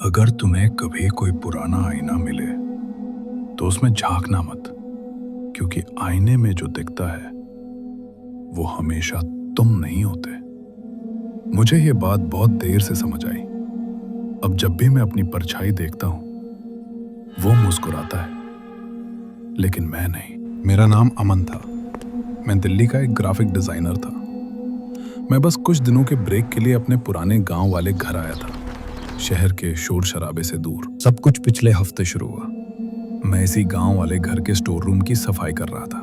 अगर तुम्हें कभी कोई पुराना आईना मिले तो उसमें झांकना मत, क्योंकि आईने में जो दिखता है वो हमेशा तुम नहीं होते। मुझे ये बात बहुत देर से समझ आई। अब जब भी मैं अपनी परछाई देखता हूं वो मुस्कुराता है, लेकिन मैं नहीं। मेरा नाम अमन था। मैं दिल्ली का एक ग्राफिक डिजाइनर था। मैं बस कुछ दिनों के ब्रेक के लिए अपने पुराने गांव वाले घर आया था, शहर के शोर शराबे से दूर। सब कुछ पिछले हफ्ते शुरू हुआ। मैं इसी गांव वाले घर के स्टोर रूम की सफाई कर रहा था।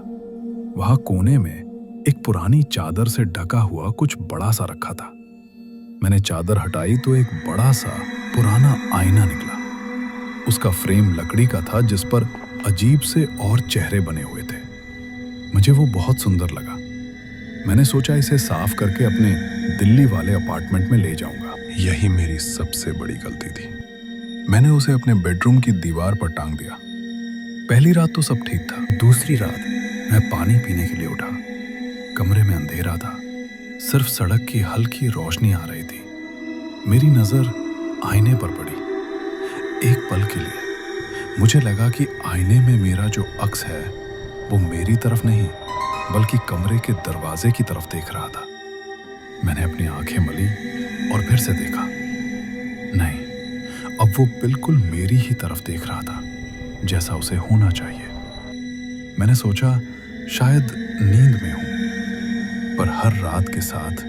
वहां कोने में एक पुरानी चादर से ढका हुआ कुछ बड़ा सा रखा था। मैंने चादर हटाई तो एक बड़ा सा पुराना आईना निकला। उसका फ्रेम लकड़ी का था जिस पर अजीब से और चेहरे बने हुए थे। मुझे वो बहुत सुंदर लगा। मैंने सोचा इसे साफ करके अपने दिल्ली वाले अपार्टमेंट में ले जाऊंगा। यही मेरी सबसे बड़ी गलती थी। मैंने उसे अपने बेडरूम की दीवार पर टांग दिया। पहली रात तो सब ठीक था। दूसरी रात मैं पानी पीने के लिए उठा। कमरे में अंधेरा था, सिर्फ सड़क की हल्की रोशनी आ रही थी। मेरी नजर आईने पर पड़ी। एक पल के लिए मुझे लगा कि आईने में मेरा जो अक्स है वो मेरी तरफ नहीं बल्कि कमरे के दरवाजे की तरफ देख रहा था। मैंने अपनी आंखें मली और फिर से देखा। नहीं, अब वो बिल्कुल मेरी ही तरफ देख रहा था, जैसा उसे होना चाहिए। मैंने सोचा शायद नींद में हूं, पर हर रात के साथ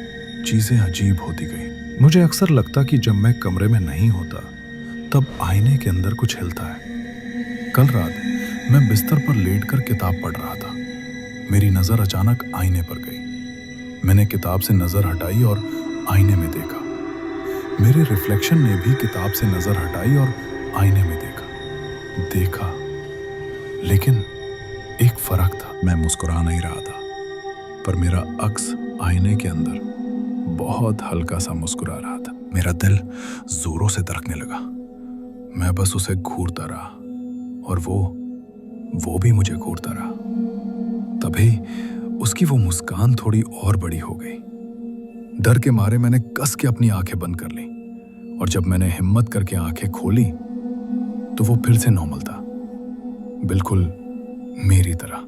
चीजें अजीब होती गई। मुझे अक्सर लगता कि जब मैं कमरे में नहीं होता तब आईने के अंदर कुछ हिलता है। कल रात मैं बिस्तर पर लेटकर किताब पढ़ रहा था। मेरी नजर अचानक आईने पर गई। मैंने किताब से नजर हटाई और आईने में देखा। मेरे रिफ्लेक्शन ने भी किताब से नजर हटाई और आईने में देखा, लेकिन एक फर्क था। मैं मुस्कुरा नहीं रहा था, पर मेरा अक्स आईने के अंदर बहुत हल्का सा मुस्कुरा रहा था। मेरा दिल जोरों से धड़कने लगा। मैं बस उसे घूरता रहा और वो भी मुझे घूरता रहा। तभी उसकी वो मुस्कान थोड़ी और बड़ी हो गई। डर के मारे मैंने कस के अपनी आंखें बंद कर ली, और जब मैंने हिम्मत करके आंखें खोली तो वो फिर से नॉर्मल था, बिल्कुल मेरी तरह।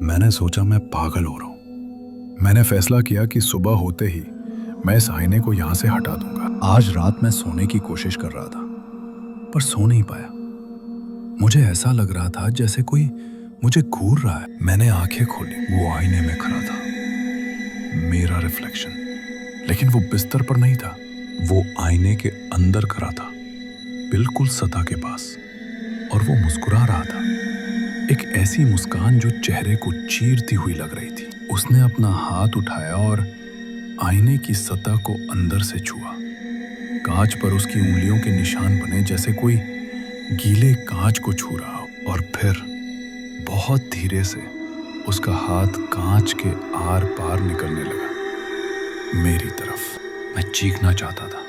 मैंने सोचा मैं पागल हो रहा हूं। मैंने फैसला किया कि सुबह होते ही मैं इस आईने को यहां से हटा दूंगा। आज रात मैं सोने की कोशिश कर रहा था, पर सो नहीं पाया। मुझे ऐसा लग रहा था जैसे कोई मुझे घूर रहा है। मैंने आंखें खोली। वो आईने में खड़ा था, मेरा रिफ्लेक्शन, लेकिन वो बिस्तर पर नहीं था। वो आईने के अंदर खड़ा था, बिल्कुल सतह के पास, और वो मुस्कुरा रहा था। एक ऐसी मुस्कान जो चेहरे को चीरती हुई लग रही थी। उसने अपना हाथ उठाया और आईने की सतह को अंदर से छुआ। कांच पर उसकी उंगलियों के निशान बने जैसे कोई गीले कांच को छू रहा हो। और फिर बहुत धीरे से उसका हाथ कांच के आर पार निकलने लगा मेरी तरफ। मैं चीखना चाहता था,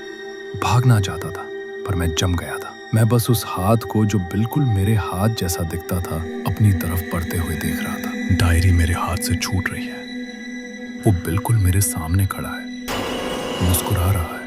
भागना चाहता था, पर मैं जम गया था। मैं बस उस हाथ को, जो बिल्कुल मेरे हाथ जैसा दिखता था, अपनी तरफ बढ़ते हुए देख रहा था। डायरी मेरे हाथ से छूट रही है। वो बिल्कुल मेरे सामने खड़ा है, मुस्कुरा रहा है।